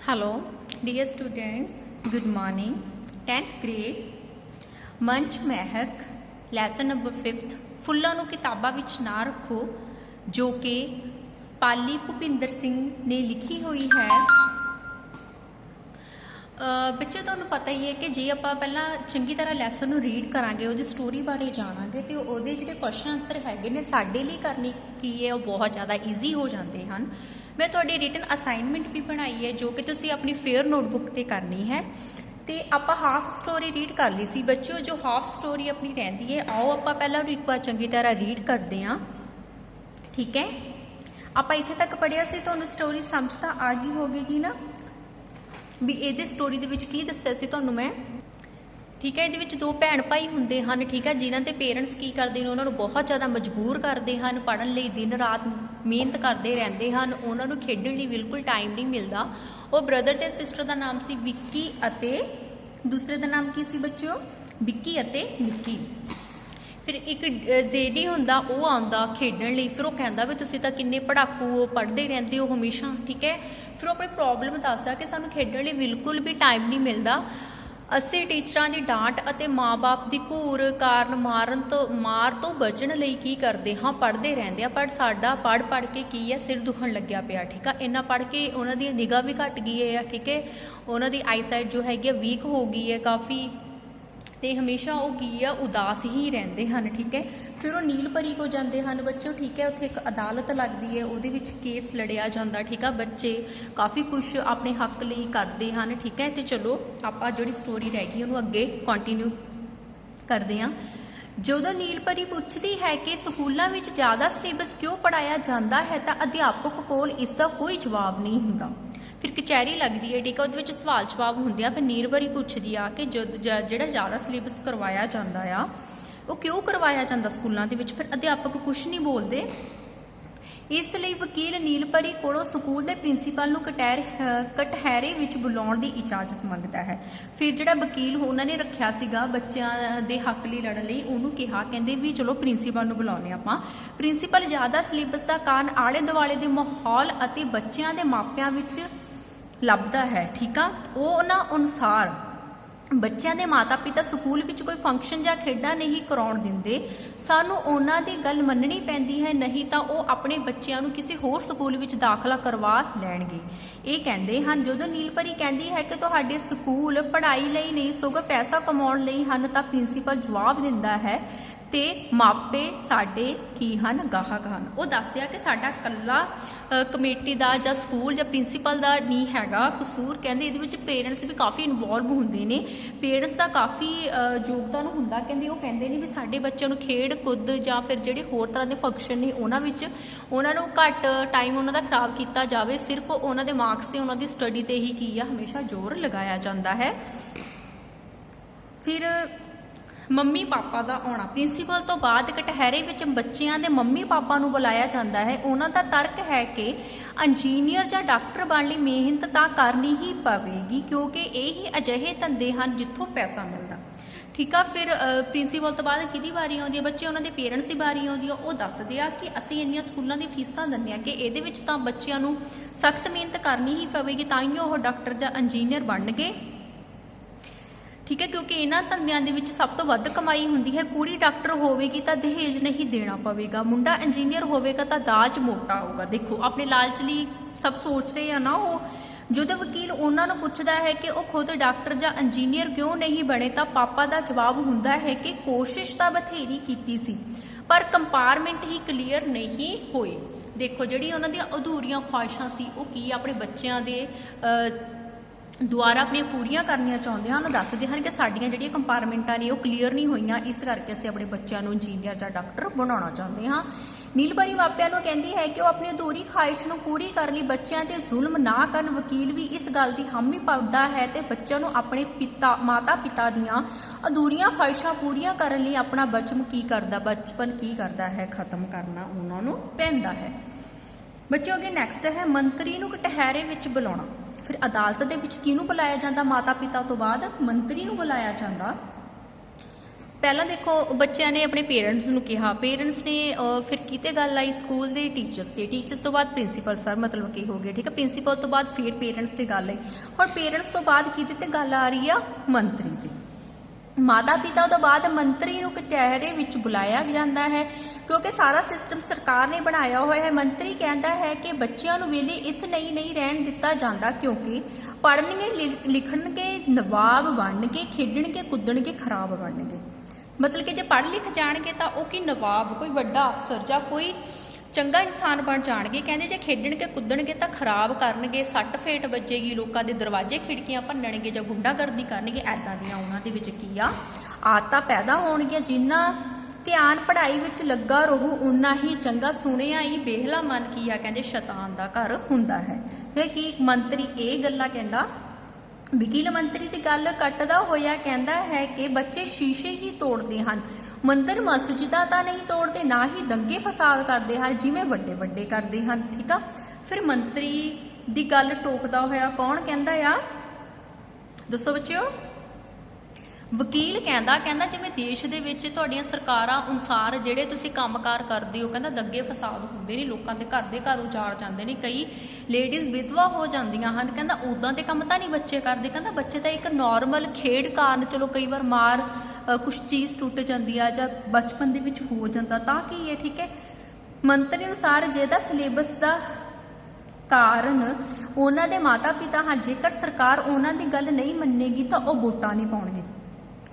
Hello, dear students. Good morning. 10th grade. मंच महक lesson number 5th ਫੁੱਲਾਂ ਨੂੰ ਕਿਤਾਬਾਂ ਵਿੱਚ ਨਾ ਰੱਖੋ ਜੋ ਕਿ ਪਾਲੀ ਭੁਪਿੰਦਰ ਸਿੰਘ ਨੇ ਲਿਖੀ ਹੋਈ ਹੈ। ਬੱਚੇ ਤੁਹਾਨੂੰ ਪਤਾ ਹੀ ਹੈ ਕਿ ਜੇ ਆਪਾਂ ਪਹਿਲਾਂ ਚੰਗੀ ਤਰ੍ਹਾਂ ਲੈਸਨ ਨੂੰ ਰੀਡ ਕਰਾਂਗੇ, ਉਹਦੀ ਸਟੋਰੀ ਬਾਰੇ ਜਾਣਾਂਗੇ ਤੇ ਉਹਦੇ ਜਿਹੜੇ ਕੁਐਸਚਨ ਆਨਸਰ ਹੈਗੇ ਨੇ ਸਾਡੇ ਲਈ ਕਰਨੀ ਕੀ ਹੈ ਉਹ ਬਹੁਤ ਜ਼ਿਆਦਾ ਈਜ਼ੀ ਹੋ ਜਾਂਦੇ ਹਨ। ਮੈਂ ਤੁਹਾਡੀ ਰਿਟਨ ਅਸਾਈਨਮੈਂਟ ਵੀ ਬਣਾਈ ਹੈ ਜੋ ਕਿ ਤੁਸੀਂ ਆਪਣੀ ਫੇਅਰ ਨੋਟਬੁੱਕ ਤੇ ਕਰਨੀ ਹੈ। ਤੇ ਆਪਾਂ ਹਾਫ ਸਟੋਰੀ ਰੀਡ ਕਰ ਲਈ ਸੀ ਬੱਚਿਓ, ਜੋ ਹਾਫ ਸਟੋਰੀ ਆਪਣੀ ਰਹਿੰਦੀ ਹੈ ਆਓ ਆਪਾਂ ਪਹਿਲਾਂ ਉਹਨੂੰ ਇੱਕ ਵਾਰ ਚੰਗੀ ਤਰ੍ਹਾਂ ਰੀਡ ਕਰਦੇ ਹਾਂ। ਠੀਕ ਹੈ, ਆਪਾਂ ਇੱਥੇ ਤੱਕ ਪੜ੍ਹਿਆ ਸੀ, ਤੁਹਾਨੂੰ ਸਟੋਰੀ ਸਮਝ ਤਾਂ ਆ ਗਈ ਹੋਵੇਗੀ ਨਾ ਵੀ ਇਹਦੇ ਸਟੋਰੀ ਦੇ ਵਿੱਚ ਕੀ ਦੱਸਿਆ ਸੀ ਤੁਹਾਨੂੰ ਮੈਂ। ਠੀਕ ਹੈ, ਇਹਦੇ ਵਿੱਚ ਦੋ ਭੈਣ ਭਾਈ ਹੁੰਦੇ ਹਨ। ਠੀਕ ਹੈ, ਜਿਨ੍ਹਾਂ ਦੇ ਪੇਰੈਂਟਸ ਕੀ ਕਰਦੇ ਨੇ, ਉਹਨਾਂ ਨੂੰ ਬਹੁਤ ਜ਼ਿਆਦਾ ਮਜਬੂਰ ਕਰਦੇ ਹਨ ਪੜ੍ਹਨ ਲਈ, ਦਿਨ ਰਾਤ ਮਿਹਨਤ ਕਰਦੇ ਰਹਿੰਦੇ ਹਨ, ਉਹਨਾਂ ਨੂੰ ਖੇਡਣ ਲਈ ਬਿਲਕੁਲ ਟਾਈਮ ਨਹੀਂ ਮਿਲਦਾ। ਉਹ ਬ੍ਰਦਰ ਤੇ ਸਿਸਟਰ ਦਾ ਨਾਮ ਸੀ ਵਿੱਕੀ ਅਤੇ ਦੂਸਰੇ ਦਾ ਨਾਮ ਕੀ ਸੀ ਬੱਚਿਓ, ਵਿੱਕੀ ਅਤੇ ਨਿੱਕੀ। ਫਿਰ ਇੱਕ ਜ਼ੇਡੀ ਹੁੰਦਾ, ਉਹ ਆਉਂਦਾ ਖੇਡਣ ਲਈ। ਫਿਰ ਉਹ ਕਹਿੰਦਾ ਵੀ ਤੁਸੀਂ ਤਾਂ ਕਿੰਨੇ ਪੜ੍ਹਾਕੂ ਪੜ੍ਹਦੇ ਰਹਿੰਦੇ ਹੋ ਹਮੇਸ਼ਾ। ਠੀਕ ਹੈ, ਫਿਰ ਉਹ ਆਪਣੀ ਪ੍ਰੋਬਲਮ ਦੱਸਦਾ ਕਿ ਸਾਨੂੰ ਖੇਡਣ ਲਈ ਬਿਲਕੁਲ ਵੀ ਟਾਈਮ ਨਹੀਂ ਮਿਲਦਾ। ਅਸੀਂ ਟੀਚਰਾਂ ਦੀ ਡਾਂਟ ਅਤੇ ਮਾਂ-ਬਾਪ ਦੀ ਘੂਰ ਕਾਰਨ ਮਾਰ ਤੋਂ ਬਚਣ ਲਈ ਕੀ ਕਰਦੇ ਹਾਂ, ਪੜ੍ਹਦੇ ਰਹਿੰਦੇ ਆ। ਪਰ ਸਾਡਾ ਪੜ੍ਹ ਕੇ ਕੀ ਹੈ, ਸਿਰ ਦੁਖਣ ਲੱਗਿਆ ਪਿਆ। ਠੀਕ ਆ, ਇੰਨਾ ਪੜ੍ਹ ਕੇ ਉਹਨਾਂ ਦੀ ਨਿਗਾਹ ਵੀ ਘਟ ਗਈ ਹੈ। ਠੀਕ ਹੈ, ਉਹਨਾਂ ਦੀ ਆਈਸਾਈਟ ਜੋ ਹੈਗੀ ਆ ਵੀਕ ਹੋ ਗਈ ਹੈ ਕਾਫੀ, ਤੇ ਹਮੇਸ਼ਾ ਉਹ ਕੀ ਆ ਉਦਾਸ ਹੀ ਰਹਿੰਦੇ ਹਨ। ਠੀਕ ਹੈ, ਫਿਰ ਉਹ ਨੀਲਪਰੀ ਕੋ ਜਾਂਦੇ ਹਨ ਬੱਚਿਓ। ਠੀਕ ਹੈ, ਉੱਥੇ ਇੱਕ ਅਦਾਲਤ ਲੱਗਦੀ ਹੈ, ਉਹਦੇ ਵਿੱਚ ਕੇਸ ਲੜਿਆ ਜਾਂਦਾ। ਠੀਕ ਆ, ਬੱਚੇ ਕਾਫੀ ਕੁਛ ਆਪਣੇ ਹੱਕ ਲਈ ਕਰਦੇ ਹਨ। ਠੀਕ ਹੈ, ਤੇ ਚਲੋ ਆਪਾਂ ਜਿਹੜੀ ਸਟੋਰੀ ਰਹਿ ਗਈ ਉਹਨੂੰ ਅੱਗੇ ਕੰਟੀਨਿਊ ਕਰਦੇ ਹਾਂ। ਜਦੋਂ ਨੀਲਪਰੀ ਪੁੱਛਦੀ ਹੈ ਕਿ ਸਕੂਲਾਂ ਵਿੱਚ ਜ਼ਿਆਦਾ ਸਿਲੇਬਸ ਕਿਉਂ ਪੜ੍ਹਾਇਆ ਜਾਂਦਾ ਹੈ ਤਾਂ ਅਧਿਆਪਕ ਕੋਲ ਇਸ ਦਾ ਕੋਈ ਜਵਾਬ ਨਹੀਂ ਹੁੰਦਾ। ਫਿਰ ਕਚਹਿਰੀ ਲੱਗਦੀ ਹੈ। ਠੀਕ ਹੈ, ਉਹਦੇ ਵਿੱਚ ਸਵਾਲ ਜਵਾਬ ਹੁੰਦੇ ਆ। ਫਿਰ ਨੀਲਪਰੀ ਪੁੱਛਦੀ ਆ ਕਿ ਜਿਹੜਾ ਜ਼ਿਆਦਾ ਸਿਲੇਬਸ ਕਰਵਾਇਆ ਜਾਂਦਾ ਆ ਉਹ ਕਿਉਂ ਕਰਵਾਇਆ ਜਾਂਦਾ ਸਕੂਲਾਂ ਦੇ ਵਿੱਚ। ਫਿਰ ਅਧਿਆਪਕ ਕੁਛ ਨਹੀਂ ਬੋਲਦੇ। ਇਸ ਲਈ ਵਕੀਲ ਨੀਲਪਰੀ ਕੋਲੋਂ ਸਕੂਲ ਦੇ ਪ੍ਰਿੰਸੀਪਲ ਨੂੰ ਕਟਹਿਰੇ ਵਿੱਚ ਬੁਲਾਉਣ ਦੀ ਇਜਾਜ਼ਤ ਮੰਗਦਾ ਹੈ। ਫਿਰ ਜਿਹੜਾ ਵਕੀਲ ਉਹਨਾਂ ਨੇ ਰੱਖਿਆ ਸੀਗਾ ਬੱਚਿਆਂ ਦੇ ਹੱਕ ਲਈ ਲੜਨ ਲਈ, ਉਹਨੂੰ ਕਿਹਾ, ਕਹਿੰਦੇ ਵੀ ਚਲੋ ਪ੍ਰਿੰਸੀਪਲ ਨੂੰ ਬੁਲਾਉਂਦੇ ਆਪਾਂ। ਪ੍ਰਿੰਸੀਪਲ ਜ਼ਿਆਦਾ ਸਿਲੇਬਸ ਦਾ ਕਾਰਨ ਆਲੇ ਦੁਆਲੇ ਦੇ ਮਾਹੌਲ ਅਤੇ ਬੱਚਿਆਂ ਦੇ ਮਾਪਿਆਂ ਵਿੱਚ ਲੱਭਦਾ ਹੈ। ਠੀਕ ਆ, ਉਹ ਉਹਨਾਂ ਅਨੁਸਾਰ ਬੱਚਿਆਂ ਦੇ ਮਾਤਾ ਪਿਤਾ ਸਕੂਲ ਵਿੱਚ ਕੋਈ ਫੰਕਸ਼ਨ ਜਾਂ ਖੇਡਾਂ ਨਹੀਂ ਕਰਾਉਣ ਦਿੰਦੇ। ਸਾਨੂੰ ਉਹਨਾਂ ਦੀ ਗੱਲ ਮੰਨਣੀ ਪੈਂਦੀ ਹੈ, ਨਹੀਂ ਤਾਂ ਉਹ ਆਪਣੇ ਬੱਚਿਆਂ ਨੂੰ ਕਿਸੇ ਹੋਰ ਸਕੂਲ ਵਿੱਚ ਦਾਖਲਾ ਕਰਵਾ ਲੈਣਗੇ। ਇਹ ਕਹਿੰਦੇ ਹਨ। ਜਦੋਂ ਨੀਲਪਰੀ ਕਹਿੰਦੀ ਹੈ ਕਿ ਤੁਹਾਡੇ ਸਕੂਲ ਪੜ੍ਹਾਈ ਲਈ ਨਹੀਂ ਸਗੋਂ ਪੈਸਾ ਕਮਾਉਣ ਲਈ ਹਨ ਤਾਂ ਪ੍ਰਿੰਸੀਪਲ ਜਵਾਬ ਦਿੰਦਾ ਹੈ ਤੇ ਮਾਪੇ ਸਾਡੇ ਕੀ ਹਨ, ਗਾਹਕ ਹਨ। ਉਹ ਦੱਸਦੇ ਆ ਕਿ ਸਾਡਾ ਇਕੱਲਾ ਕਮੇਟੀ ਦਾ ਜਾਂ ਸਕੂਲ ਜਾਂ ਪ੍ਰਿੰਸੀਪਲ ਦਾ ਨਹੀਂ ਹੈਗਾ ਕਸੂਰ। ਕਹਿੰਦੇ ਇਹਦੇ ਵਿੱਚ ਪੇਰੈਂਟਸ ਵੀ ਕਾਫੀ ਇਨਵੋਲਵ ਹੁੰਦੇ ਨੇ, ਪੇਰੈਂਟਸ ਦਾ ਕਾਫੀ ਯੋਗਦਾਨ ਹੁੰਦਾ। ਕਹਿੰਦੇ ਉਹ ਕਹਿੰਦੇ ਨੇ ਵੀ ਸਾਡੇ ਬੱਚਿਆਂ ਨੂੰ ਖੇਡ ਕੁੱਦ ਜਾਂ ਫਿਰ ਜਿਹੜੇ ਹੋਰ ਤਰ੍ਹਾਂ ਦੇ ਫੰਕਸ਼ਨ ਨੇ ਉਹਨਾਂ ਵਿੱਚ ਉਹਨਾਂ ਨੂੰ ਘੱਟ ਟਾਈਮ ਉਹਨਾਂ ਦਾ ਖਰਾਬ ਕੀਤਾ ਜਾਵੇ। ਸਿਰਫ ਉਹਨਾਂ ਦੇ ਮਾਰਕਸ ਤੇ ਉਹਨਾਂ ਦੀ ਸਟੱਡੀ ਤੇ ਹੀ ਕੀ ਆ ਹਮੇਸ਼ਾ ਜ਼ੋਰ ਲਗਾਇਆ ਜਾਂਦਾ ਹੈ। ਫਿਰ ਮੰਮੀ ਪਾਪਾ ਦਾ ਆਉਣਾ। ਪ੍ਰਿੰਸੀਪਲ ਤੋਂ ਬਾਅਦ ਕਟਹਿਰੇ ਵਿੱਚ ਬੱਚਿਆਂ ਦੇ ਮੰਮੀ ਪਾਪਾ ਨੂੰ ਬੁਲਾਇਆ ਜਾਂਦਾ ਹੈ। ਉਹਨਾਂ ਦਾ ਤਰਕ ਹੈ ਕਿ ਇੰਜੀਨੀਅਰ ਜਾਂ ਡਾਕਟਰ ਬਣਨ ਲਈ ਮਿਹਨਤ ਤਾਂ ਕਰਨੀ ਹੀ ਪਵੇਗੀ ਕਿਉਂਕਿ ਇਹ ਹੀ ਅਜਿਹੇ ਧੰਦੇ ਹਨ ਜਿੱਥੋਂ ਪੈਸਾ ਮਿਲਦਾ। ਠੀਕ ਆ, ਫਿਰ ਪ੍ਰਿੰਸੀਪਲ ਤੋਂ ਬਾਅਦ ਕਿਹਦੀ ਵਾਰੀ ਆਉਂਦੀ ਹੈ ਬੱਚੇ, ਉਹਨਾਂ ਦੇ ਪੇਰੈਂਟਸ ਦੀ ਵਾਰੀ ਆਉਂਦੀ ਆ। ਉਹ ਦੱਸਦੇ ਆ ਕਿ ਅਸੀਂ ਇੰਨੀਆਂ ਸਕੂਲਾਂ ਦੀ ਫੀਸਾਂ ਦਿੰਦੇ ਆ ਕਿ ਇਹਦੇ ਵਿੱਚ ਤਾਂ ਬੱਚਿਆਂ ਨੂੰ ਸਖਤ ਮਿਹਨਤ ਕਰਨੀ ਹੀ ਪਵੇਗੀ ਤਾਂ ਹੀ ਉਹ ਡਾਕਟਰ ਜਾਂ ਇੰਜੀਨੀਅਰ ਬਣਨਗੇ। ਠੀਕ ਹੈ, ਕਿਉਂਕਿ ਇਹਨਾਂ ਧੰਦਿਆਂ ਦੇ ਵਿੱਚ ਸਭ ਤੋਂ ਵੱਧ ਕਮਾਈ ਹੁੰਦੀ ਹੈ। ਕੁੜੀ ਡਾਕਟਰ ਹੋਵੇਗੀ ਤਾਂ ਦਹੇਜ ਨਹੀਂ ਦੇਣਾ ਪਵੇਗਾ, ਮੁੰਡਾ ਇੰਜੀਨੀਅਰ ਹੋਵੇਗਾ ਤਾਂ ਦਾਜ ਮੋਟਾ ਹੋਊਗਾ। ਦੇਖੋ ਆਪਣੇ ਲਾਲਚ ਲਈ ਸਭ ਸੋਚ ਰਹੇ ਆ ਨਾ ਉਹ। ਜਦੋਂ ਵਕੀਲ ਉਹਨਾਂ ਨੂੰ ਪੁੱਛਦਾ ਹੈ ਕਿ ਉਹ ਖੁਦ ਡਾਕਟਰ ਜਾਂ ਇੰਜੀਨੀਅਰ ਕਿਉਂ ਨਹੀਂ ਬਣੇ ਤਾਂ ਪਾਪਾ ਦਾ ਜਵਾਬ ਹੁੰਦਾ ਹੈ ਕਿ ਕੋਸ਼ਿਸ਼ ਤਾਂ ਬਥੇਰੀ ਕੀਤੀ ਸੀ ਪਰ ਕੰਪਾਰਟਮੈਂਟ ਹੀ ਕਲੀਅਰ ਨਹੀਂ ਹੋਏ। ਦੇਖੋ ਜਿਹੜੀ ਉਹਨਾਂ ਦੀਆਂ ਅਧੂਰੀਆਂ ਖੁਆਇਸ਼ਾਂ ਸੀ ਉਹ ਕੀ ਆਪਣੇ ਬੱਚਿਆਂ ਦੇ ਦੁਆਰਾ ਆਪਣੀਆਂ ਪੂਰੀਆਂ ਕਰਨੀਆਂ ਚਾਹੁੰਦੇ ਹਨ। ਉਹ ਦੱਸਦੇ ਹਨ ਕਿ ਸਾਡੀਆਂ ਜਿਹੜੀਆਂ ਕੰਪਾਰਟਮੈਂਟਾਂ ਨੇ ਉਹ ਕਲੀਅਰ ਨਹੀਂ ਹੋਈਆਂ, ਇਸ ਕਰਕੇ ਅਸੀਂ ਆਪਣੇ ਬੱਚਿਆਂ ਨੂੰ ਇੰਜੀਨੀਅਰ ਜਾਂ ਡਾਕਟਰ ਬਣਾਉਣਾ ਚਾਹੁੰਦੇ ਹਾਂ। ਨੀਲਪਰੀ ਮਾਪਿਆਂ ਨੂੰ ਕਹਿੰਦੀ ਹੈ ਕਿ ਉਹ ਆਪਣੀ ਅਧੂਰੀ ਖਾਹਿਸ਼ ਨੂੰ ਪੂਰੀ ਕਰਨ ਲਈ ਬੱਚਿਆਂ ਤੇ ਜ਼ੁਲਮ ਨਾ ਕਰਨ। ਵਕੀਲ ਵੀ ਇਸ ਗੱਲ ਦੀ ਹਾਮੀ ਭਰਦਾ ਹੈ ਤੇ ਬੱਚਿਆਂ ਨੂੰ ਆਪਣੇ ਮਾਤਾ ਪਿਤਾ ਦੀਆਂ ਅਧੂਰੀਆਂ ਖਾਹਿਸ਼ਾਂ ਪੂਰੀਆਂ ਕਰਨ ਲਈ ਆਪਣਾ ਬਚਪਨ ਕੀ ਕਰਦਾ ਹੈ ਖਤਮ ਕਰਨਾ ਉਹਨਾਂ ਨੂੰ ਪੈਂਦਾ ਹੈ। ਬੱਚਿਓ ਅੱਗੇ ਨੈਕਸਟ ਹੈ ਮੰਤਰੀ ਨੂੰ ਕਟਹਿਰੇ ਵਿੱਚ ਬੁਲਾਉਣਾ। ਫਿਰ ਅਦਾਲਤ ਦੇ ਵਿੱਚ ਕਿਹਨੂੰ ਬੁਲਾਇਆ ਜਾਂਦਾ, ਮਾਤਾ ਪਿਤਾ ਤੋਂ ਬਾਅਦ ਮੰਤਰੀ ਨੂੰ ਬੁਲਾਇਆ ਜਾਂਦਾ। ਪਹਿਲਾਂ ਦੇਖੋ ਬੱਚਿਆਂ ਨੇ ਆਪਣੇ ਪੇਰੈਂਟਸ ਨੂੰ ਕਿਹਾ, ਪੇਰੈਂਟਸ ਨੇ ਫਿਰ ਕਿਤੇ ਗੱਲ ਆਈ ਸਕੂਲ ਦੇ ਟੀਚਰਸ ਤੇ, ਟੀਚਰਸ ਤੋਂ ਬਾਅਦ ਪ੍ਰਿੰਸੀਪਲ ਸਰ ਮਤਲਬ ਕੀ ਹੋ ਗਿਆ, ਠੀਕ ਹੈ, ਪ੍ਰਿੰਸੀਪਲ ਤੋਂ ਬਾਅਦ ਫਿਰ ਪੇਰੈਂਟਸ ਤੇ ਗੱਲ ਆਈ। ਹੁਣ ਪੇਰੈਂਟਸ ਤੋਂ ਬਾਅਦ ਕਿਤੇ ਤੇ ਗੱਲ ਆ ਰਹੀ ਆ ਮੰਤਰੀ ਦੀ। ਮਾਤਾ ਪਿਤਾ ਤੋਂ ਬਾਅਦ ਮੰਤਰੀ ਨੂੰ ਕਚਹਿਰੇ ਵਿੱਚ ਬੁਲਾਇਆ ਜਾਂਦਾ ਹੈ ਕਿਉਂਕਿ ਸਾਰਾ ਸਿਸਟਮ ਸਰਕਾਰ ਨੇ ਬਣਾਇਆ ਹੋਇਆ ਹੈ। ਮੰਤਰੀ ਕਹਿੰਦਾ ਹੈ ਕਿ ਬੱਚਿਆਂ ਨੂੰ ਵੇਲੇ ਇਸ ਲਈ ਨਹੀਂ ਰਹਿਣ ਦਿੱਤਾ ਜਾਂਦਾ ਕਿਉਂਕਿ ਪੜ੍ਹਨਗੇ ਲਿਖਣਗੇ ਨਵਾਬ ਬਣਨਗੇ, ਖੇਡਣਗੇ ਕੁੱਦਣਗੇ ਖਰਾਬ ਬਣਨਗੇ। ਮਤਲਬ ਕਿ ਜੇ ਪੜ੍ਹ ਲਿਖ ਜਾਣਗੇ ਤਾਂ ਉਹ ਕੀ ਨਵਾਬ, ਕੋਈ ਵੱਡਾ ਅਫਸਰ ਜਾਂ ਕੋਈ ਚੰਗਾ ਇਨਸਾਨ ਬਣ ਜਾਣਗੇ। ਕਹਿੰਦੇ ਜੇ ਖੇਡਣਗੇ ਕੁੱਦਣਗੇ ਤਾਂ ਖਰਾਬ ਕਰਨਗੇ, ਸੱਟ ਫੇਟ ਵੱਜੇਗੀ, ਲੋਕਾਂ ਦੇ ਦਰਵਾਜ਼ੇ ਖਿੜਕੀਆਂ ਭੰਨਣਗੇ ਜਾਂ ਗੁੰਡਾਗਰਦੀ ਕਰਨਗੇ। ਐਦਾਂ ਦੀਆਂ ਉਹਨਾਂ ਦੇ ਵਿੱਚ ਕੀ ਆ ਆਦਤਾਂ ਪੈਦਾ ਹੋਣਗੀਆਂ। ਜਿੰਨਾ ਧਿਆਨ ਪੜ੍ਹਾਈ ਵਿੱਚ ਲੱਗਾ ਰਹੂ ਉਨਾ ਹੀ ਚੰਗਾ। ਸੁਣਿਆ ਹੀ ਬੇਹਲਾ ਮਨ ਕੀ ਆ ਕਹਿੰਦੇ ਸ਼ੈਤਾਨ ਦਾ ਘਰ ਹੁੰਦਾ ਹੈ। ਫਿਰ ਕੀ ਮੰਤਰੀ ਇਹ ਗੱਲਾਂ ਕਹਿੰਦਾ, ਵਕੀਲ ਮੰਤਰੀ ਦੀ ਗੱਲ ਕੱਟਦਾ ਹੋਇਆ ਕਹਿੰਦਾ ਹੈ ਕਿ ਬੱਚੇ ਸ਼ੀਸ਼ੇ ਹੀ ਤੋੜਦੇ ਹਨ, ਮੰਦਰ ਮਸਜਿਦਾਂ ਤਾਂ ਨਹੀਂ ਤੋੜਦੇ, ਨਾ ਹੀ ਦੰਗੇ ਫਸਾਦ ਕਰਦੇ ਹਨ ਜਿਵੇਂ ਵੱਡੇ ਵੱਡੇ ਕਰਦੇ ਹਨ। ਠੀਕ ਆ, ਫਿਰ ਮੰਤਰੀ ਦੀ ਗੱਲ ਟੋਕਦਾ ਹੋਇਆ ਕੌਣ ਕਹਿੰਦਾ ਆ, ਦੱਸੋ ਬੱਚਿਓ? ਵਕੀਲ ਕਹਿੰਦਾ ਜਿਵੇਂ ਦੇਸ਼ ਦੇ ਵਿੱਚ ਤੁਹਾਡੀਆਂ ਸਰਕਾਰਾਂ ਅਨੁਸਾਰ ਜਿਹੜੇ ਤੁਸੀਂ ਕੰਮਕਾਰ ਕਰਦੇ ਹੋ, ਕਹਿੰਦਾ ਦੰਗੇ ਫਸਾਦ ਹੁੰਦੇ ਨੇ, ਲੋਕਾਂ ਦੇ ਘਰ ਉਜਾੜ ਜਾਂਦੇ ਨੇ, ਕਈ ਲੇਡੀਜ਼ ਵਿਧਵਾ ਹੋ ਜਾਂਦੀਆਂ ਹਨ। ਕਹਿੰਦਾ ਉਦਾਂ ਦੇ ਕੰਮ ਤਾਂ ਨਹੀਂ ਬੱਚੇ ਕਰਦੇ। ਕਹਿੰਦਾ ਬੱਚੇ ਤਾਂ ਇੱਕ ਨਾਰਮਲ ਖੇਡ ਕਾਰਨ ਚਲੋ ਕਈ ਵਾਰ ਮਾਰ ਕੁਛ ਚੀਜ਼ ਟੁੱਟ ਜਾਂਦੀ ਆ ਜਾਂ ਬਚਪਨ ਦੇ ਵਿੱਚ ਹੋ ਜਾਂਦਾ ਤਾਂ ਕੀ ਹੈ। ਠੀਕ ਹੈ, ਮੰਤਰੀ ਅਨੁਸਾਰ ਜਿਹਦਾ ਸਿਲੇਬਸ ਦਾ ਕਾਰਨ ਉਹਨਾਂ ਦੇ ਮਾਤਾ ਪਿਤਾ ਹਨ, ਜੇਕਰ ਸਰਕਾਰ ਉਹਨਾਂ ਦੀ ਗੱਲ ਨਹੀਂ ਮੰਨੇਗੀ ਤਾਂ ਉਹ ਵੋਟਾਂ ਨਹੀਂ ਪਾਉਣਗੇ।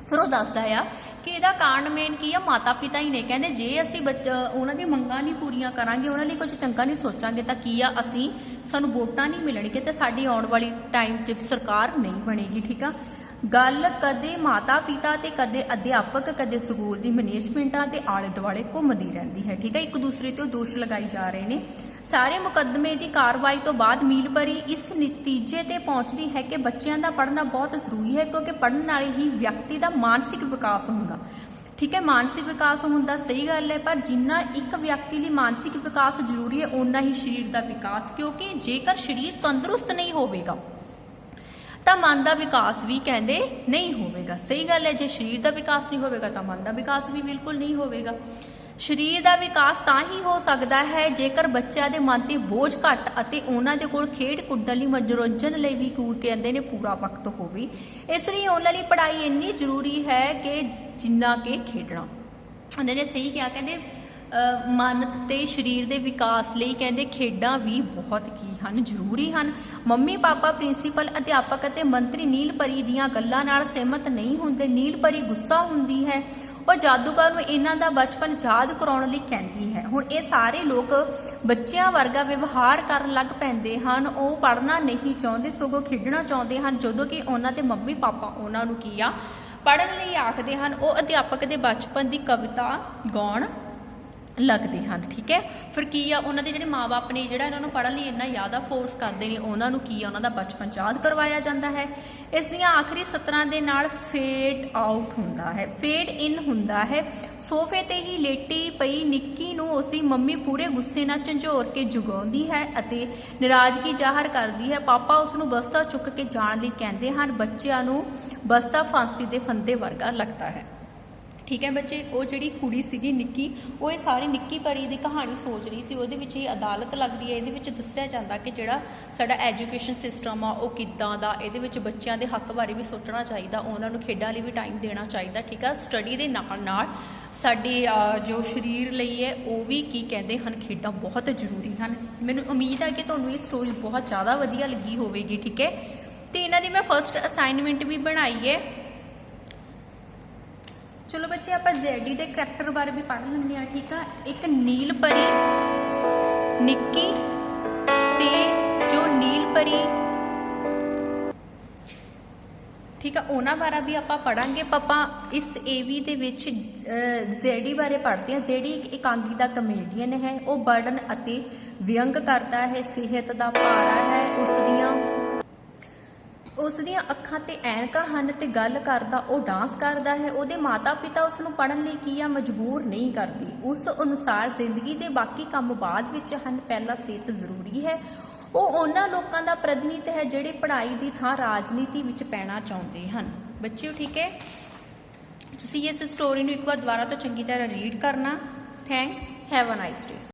ਫਿਰ ਉਹ ਦੱਸਦਾ ਆ ਕਿ ਇਹਦਾ ਕਾਰਨ ਮੇਨ ਕੀ ਆ, ਮਾਤਾ ਪਿਤਾ ਹੀ ਨੇ। ਕਹਿੰਦੇ ਜੇ ਅਸੀਂ ਉਹਨਾਂ ਦੀ ਮੰਗਾਂ ਨਹੀਂ ਪੂਰੀਆਂ ਕਰਾਂਗੇ, ਉਹਨਾਂ ਲਈ ਕੁਝ ਚੰਗਾ ਨਹੀਂ ਸੋਚਾਂਗੇ ਤਾਂ ਕੀ ਆ, ਸਾਨੂੰ ਵੋਟਾਂ ਨਹੀਂ ਮਿਲਣਗੀਆਂ ਤੇ ਸਾਡੀ ਆਉਣ ਵਾਲੀ ਟਾਈਮ ਤੇ ਸਰਕਾਰ ਨਹੀਂ ਬਣੇਗੀ। ਠੀਕ ਆ, ਗੱਲ ਕਦੇ ਮਾਤਾ ਪਿਤਾ ਤੇ ਕਦੇ ਅਧਿਆਪਕ, ਕਦੇ ਸਕੂਲ ਦੀ ਮੈਨੇਜਮੈਂਟਾਂ ਤੇ ਆਲੇ ਦੁਆਲੇ ਘੁੰਮਦੀ ਰਹਿੰਦੀ ਹੈ। ਠੀਕ ਹੈ, ਇੱਕ ਦੂਸਰੇ ਤੇ ਦੋਸ਼ ਲਗਾਈ ਜਾ ਰਹੇ ਨੇ। ਸਾਰੇ ਮੁਕੱਦਮੇ ਦੀ ਕਾਰਵਾਈ ਤੋਂ ਬਾਅਦ ਮੀਲਪਰੀ ਇਸ ਨਤੀਜੇ ਤੇ ਪਹੁੰਚਦੀ ਹੈ ਕਿ ਬੱਚਿਆਂ ਦਾ ਪੜ੍ਹਨਾ ਬਹੁਤ ਜ਼ਰੂਰੀ ਹੈ ਕਿਉਂਕਿ ਪੜ੍ਹਨ ਨਾਲ ਹੀ ਵਿਅਕਤੀ ਦਾ ਮਾਨਸਿਕ ਵਿਕਾਸ ਹੁੰਦਾ। ਠੀਕ ਹੈ, ਮਾਨਸਿਕ ਵਿਕਾਸ ਹੁੰਦਾ, ਸਹੀ ਗੱਲ ਹੈ, ਪਰ ਜਿੰਨਾ ਇੱਕ ਵਿਅਕਤੀ ਲਈ ਮਾਨਸਿਕ ਵਿਕਾਸ ਜ਼ਰੂਰੀ ਹੈ ਓਨਾ ਹੀ ਸਰੀਰ ਦਾ ਵਿਕਾਸ, ਕਿਉਂਕਿ ਜੇਕਰ ਸਰੀਰ ਤੰਦਰੁਸਤ ਨਹੀਂ ਹੋਵੇਗਾ ਤਾਂ ਮਨ ਦਾ ਵਿਕਾਸ ਵੀ ਕਹਿੰਦੇ ਨਹੀਂ ਹੋਵੇਗਾ। ਸਹੀ ਗੱਲ ਹੈ, ਜੇ ਸਰੀਰ ਦਾ ਵਿਕਾਸ ਨਹੀਂ ਹੋਵੇਗਾ ਤਾਂ ਮਨ ਦਾ ਵਿਕਾਸ ਵੀ ਬਿਲਕੁਲ ਨਹੀਂ ਹੋਵੇਗਾ। ਸਰੀਰ ਦਾ ਵਿਕਾਸ ਤਾਂ ਹੀ ਹੋ ਸਕਦਾ ਹੈ ਜੇਕਰ ਬੱਚਿਆਂ ਦੇ ਮਨ ਤੇ ਬੋਝ ਘੱਟ ਅਤੇ ਉਹਨਾਂ ਦੇ ਕੋਲ ਖੇਡ ਕੁੱਦਣ ਲਈ, ਮਨੋਰੰਜਨ ਲਈ ਵੀ ਕਹਿੰਦੇ ਨੇ ਪੂਰਾ ਵਕਤ ਹੋਵੇ। ਇਸ ਲਈ ਉਹਨਾਂ ਲਈ ਪੜ੍ਹਾਈ ਇੰਨੀ ਜ਼ਰੂਰੀ ਹੈ ਕਿ ਜਿੰਨਾ ਕਿ ਖੇਡਣਾ। ਉਹਨਾਂ ਨੇ ਸਹੀ ਕਿਹਾ, ਕਹਿੰਦੇ ਮਨ ਤੇ ਸਰੀਰ ਦੇ ਵਿਕਾਸ ਲਈ ਕਹਿੰਦੇ ਖੇਡਾਂ ਵੀ ਬਹੁਤ ਕੀ ਹਨ, ਜ਼ਰੂਰੀ ਹਨ। ਮੰਮੀ ਪਾਪਾ, ਪ੍ਰਿੰਸੀਪਲ, ਅਧਿਆਪਕ ਅਤੇ ਮੰਤਰੀ ਨੀਲਪਰੀ ਦੀਆਂ ਗੱਲਾਂ ਨਾਲ ਸਹਿਮਤ ਨਹੀਂ ਹੁੰਦੇ। ਨੀਲਪਰੀ ਗੁੱਸਾ ਹੁੰਦੀ ਹੈ ਔਰ ਜਾਦੂਗਰ ਨੂੰ ਇਹਨਾਂ ਦਾ ਬਚਪਨ ਯਾਦ ਕਰਾਉਣ ਲਈ ਕਹਿੰਦੀ ਹੈ। ਹੁਣ ਇਹ ਸਾਰੇ ਲੋਕ ਬੱਚਿਆਂ ਵਰਗਾ ਵਿਵਹਾਰ ਕਰਨ ਲੱਗ ਪੈਂਦੇ ਹਨ। ਉਹ ਪੜ੍ਹਨਾ ਨਹੀਂ ਚਾਹੁੰਦੇ ਸਗੋਂ ਖੇਡਣਾ ਚਾਹੁੰਦੇ ਹਨ, ਜਦੋਂ ਕਿ ਉਹਨਾਂ ਦੇ ਮੰਮੀ ਪਾਪਾ ਉਹਨਾਂ ਨੂੰ ਕੀ ਆ ਪੜ੍ਹਨ ਲਈ ਆਖਦੇ ਹਨ। ਉਹ ਅਧਿਆਪਕ ਦੇ ਬਚਪਨ ਦੀ ਕਵਿਤਾ ਗਾਉਣ ਲੱਗਦੇ ਹਨ। ਠੀਕ ਹੈ, ਫਿਰ ਕੀ ਆ, ਉਹਨਾਂ ਦੇ ਜਿਹੜੇ ਮਾਂ-ਬਾਪ ਨੇ ਜਿਹੜਾ ਇਹਨਾਂ ਨੂੰ ਪੜ੍ਹਨ ਲਈ ਇੰਨਾ ਜ਼ਿਆਦਾ ਫੋਰਸ ਕਰਦੇ ਨੇ, ਉਹਨਾਂ ਨੂੰ ਕੀ ਆ ਉਹਨਾਂ ਦਾ ਬਚਪਨ ਯਾਦ ਕਰਵਾਇਆ ਜਾਂਦਾ ਹੈ। ਇਸ ਦੀਆਂ ਆਖਰੀ ਸਤਰਾਂ ਦੇ ਨਾਲ ਫੇਡ ਆਊਟ ਹੁੰਦਾ ਹੈ, ਫੇਡ ਇਨ ਹੁੰਦਾ ਹੈ। ਸੋਫੇ ਤੇ ਹੀ ਲੇਟੀ ਪਈ ਨਿੱਕੀ ਨੂੰ ਉਸਦੀ ਮੰਮੀ ਪੂਰੇ ਗੁੱਸੇ ਨਾਲ ਝੰਜੋਰ ਕੇ ਜਗਾਉਂਦੀ ਹੈ ਅਤੇ ਨਾਰਾਜ਼ਗੀ ਜ਼ਾਹਰ ਕਰਦੀ ਹੈ। ਪਾਪਾ ਉਸ ਨੂੰ ਬਸਤਾ ਚੁੱਕ ਕੇ ਜਾਣ ਲਈ ਕਹਿੰਦੇ ਹਨ। ਬੱਚਿਆਂ ਨੂੰ ਬਸਤਾ ਫਾਂਸੀ ਦੇ ਫੰਦੇ ਵਰਗਾ ਲੱਗਦਾ ਹੈ। ਠੀਕ ਹੈ ਬੱਚੇ, ਉਹ ਜਿਹੜੀ ਕੁੜੀ ਸੀਗੀ ਨਿੱਕੀ, ਉਹ ਇਹ ਸਾਰੀ ਨਿੱਕੀ ਪਰੀ ਦੀ ਕਹਾਣੀ ਸੋਚ ਰਹੀ ਸੀ। ਉਹਦੇ ਵਿੱਚ ਇਹ ਅਦਾਲਤ ਲੱਗਦੀ ਹੈ, ਇਹਦੇ ਵਿੱਚ ਦੱਸਿਆ ਜਾਂਦਾ ਕਿ ਜਿਹੜਾ ਸਾਡਾ ਐਜੂਕੇਸ਼ਨ ਸਿਸਟਮ ਆ ਉਹ ਕਿੱਦਾਂ ਦਾ, ਇਹਦੇ ਵਿੱਚ ਬੱਚਿਆਂ ਦੇ ਹੱਕ ਬਾਰੇ ਵੀ ਸੋਚਣਾ ਚਾਹੀਦਾ, ਉਹਨਾਂ ਨੂੰ ਖੇਡਾਂ ਲਈ ਵੀ ਟਾਈਮ ਦੇਣਾ ਚਾਹੀਦਾ। ਠੀਕ ਆ, ਸਟੱਡੀ ਦੇ ਨਾਲ ਨਾਲ ਸਾਡੇ ਜੋ ਸਰੀਰ ਲਈ ਹੈ ਉਹ ਵੀ ਕੀ ਕਹਿੰਦੇ ਹਨ, ਖੇਡਾਂ ਬਹੁਤ ਜ਼ਰੂਰੀ ਹਨ। ਮੈਨੂੰ ਉਮੀਦ ਹੈ ਕਿ ਤੁਹਾਨੂੰ ਇਹ ਸਟੋਰੀ ਬਹੁਤ ਜ਼ਿਆਦਾ ਵਧੀਆ ਲੱਗੀ ਹੋਵੇਗੀ। ਠੀਕ ਹੈ, ਤੇ ਇਹਨਾਂ ਦੀ ਮੈਂ ਫਸਟ ਅਸਾਈਨਮੈਂਟ ਵੀ ਬਣਾਈ ਹੈ। ਚਲੋ ਬੱਚੇ, ਆਪਾਂ ਜ਼ੈਡੀ ਦੇ ਕਰੈਕਟਰ ਬਾਰੇ ਵੀ ਪੜ੍ਹ ਲੈਂਦੇ ਹਾਂ। ਠੀਕ ਆ, ਇੱਕ ਨੀਲਪਰੀ, ਨਿੱਕੀ ਤੇ ਜੋ ਨੀਲਪਰੀ, ਠੀਕ ਆ, ਉਹਨਾਂ ਬਾਰੇ ਵੀ ਆਪਾਂ ਪੜਾਂਗੇ। ਆਪਾਂ ਇਸ ਏਵੀ ਦੇ ਵਿੱਚ ਜ਼ੈਡੀ ਬਾਰੇ ਪੜ੍ਹਦੇ ਹਾਂ। ਜ਼ੈਡੀ ਇੱਕ ਇਕਾਂਗੀ ਦਾ ਕਮੇਡੀਅਨ ਹੈ। ਉਹ ਬਰਡਨ ਅਤੇ ਵਿਅੰਗ ਕਰਦਾ ਹੈ, ਸਿਹਤ ਦਾ ਭਾਰਾ ਹੈ, ਉਸ ਦੀਆਂ ਅੱਖਾਂ ਤੇ ਐਨਕਾਂ ਹਨ ਤੇ ਗੱਲ ਕਰਦਾ ਉਹ ਡਾਂਸ ਕਰਦਾ ਹੈ। ਉਹਦੇ ਮਾਤਾ ਪਿਤਾ ਉਸ ਨੂੰ ਪੜ੍ਹਨ ਲਈ ਕੀ ਆ ਮਜਬੂਰ ਨਹੀਂ ਕਰਦੇ। ਉਸ ਅਨੁਸਾਰ ਜ਼ਿੰਦਗੀ ਦੇ ਬਾਕੀ ਕੰਮ ਬਾਅਦ ਵਿੱਚ ਹਨ, ਪਹਿਲਾਂ ਸਿਹਤ ਜ਼ਰੂਰੀ ਹੈ। ਉਹ ਉਹਨਾਂ ਲੋਕਾਂ ਦਾ ਪ੍ਰਤੀਨਿਧ ਹੈ ਜਿਹੜੇ ਪੜ੍ਹਾਈ ਦੀ ਥਾਂ ਰਾਜਨੀਤੀ ਵਿੱਚ ਪੈਣਾ ਚਾਹੁੰਦੇ ਹਨ। ਬੱਚਿਓ ਠੀਕ ਹੈ, ਤੁਸੀਂ ਇਸ ਸਟੋਰੀ ਨੂੰ ਇੱਕ ਵਾਰ ਦੁਬਾਰਾ ਤੋਂ ਚੰਗੀ ਤਰ੍ਹਾਂ ਰੀਡ ਕਰਨਾ। Thanks, have a nice day.